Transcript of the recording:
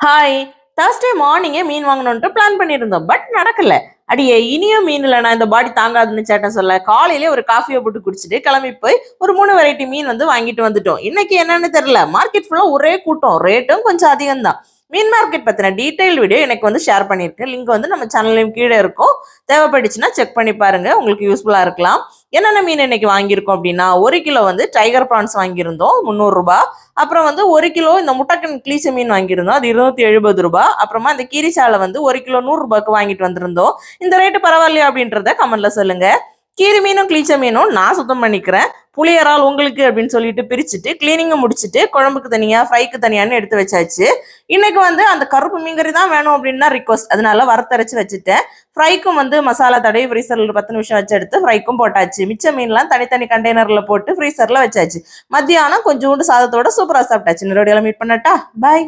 Hi. Thursday மார்னிங்கே மீன் வாங்கணுன்ட்டு plan பண்ணியிருந்தோம். But நடக்கல. அடியே இனியும் மீன் இல்லை, நான் இந்த பாடி தாங்காதுன்னு சேட்டன் சொல்ல காலையிலே ஒரு காஃபியை போட்டு குடிச்சிட்டு கிளம்பி போய் ஒரு 3 வெரைட்டி மீன் வந்து வாங்கிட்டு வந்துட்டோம். இன்னைக்கு என்னன்னு தெரியல, மார்க்கெட் ஃபுல்லா ஒரே கூட்டம், ரேட்டும் கொஞ்சம் அதிகம் தான். மீன் மார்க்கெட் பத்தின டீடைல் வீடியோ எனக்கு வந்து ஷேர் பண்ணியிருக்கேன். லிங்க் வந்து நம்ம சேனல்லையும் கீழே இருக்கும். தேவைப்பட்டுச்சுன்னா செக் பண்ணி பாருங்க, உங்களுக்கு யூஸ்ஃபுல்லா இருக்கலாம். என்னென்ன மீன் இன்னைக்கு வாங்கியிருக்கோம் அப்படின்னா, 1 கிலோ வந்து டைகர் ப்ரான்ஸ் வாங்கியிருந்தோம் 300 ரூபாய். அப்புறம் வந்து 1 கிலோ இந்த முட்டைக்கன் கிளீச்ச மீன் வாங்கியிருந்தோம், அது 270 ரூபாய். அப்புறமா இந்த கீரிச்சாலை வந்து 1 கிலோ 100 ரூபாய்க்கு வாங்கிட்டு வந்திருந்தோம். இந்த ரேட்டு பரவாயில்லையா அப்படின்றத கமெண்ட்ல சொல்லுங்க. கீரி மீனும் கிளீச்ச மீனும் நான் சுத்தம் பண்ணிக்கிறேன். புளியறால் உங்களுக்கு அப்படின்னு சொல்லிட்டு பிரிச்சுட்டு கிளீனிங்கை முடிச்சுட்டு குழம்புக்கு தனியா ஃப்ரைக்கு தனியான்னு எடுத்து வச்சாச்சு. இன்னைக்கு வந்து அந்த கருப்பு மீன்கறி தான் வேணும் அப்படின்னு ரிக்வஸ்ட், அதனால வறுத்தரைச்சு வச்சுட்டேன். ஃப்ரைக்கும் வந்து மசாலா தடவி ஃப்ரீசர்ல 10 நிமிஷம் வச்சு எடுத்து ஃப்ரைக்கும் போட்டாச்சு. மிச்ச மீன்லாம் தனித்தனி கண்டெய்னர்ல போட்டு ஃப்ரீசர்ல வச்சாச்சு. மத்தியானம் கொஞ்சோண்டு சாதத்தோட சூப்பரா சாப்பிட்டாச்சு. நேரடியாக மீட் பண்ணட்டா, பாய்.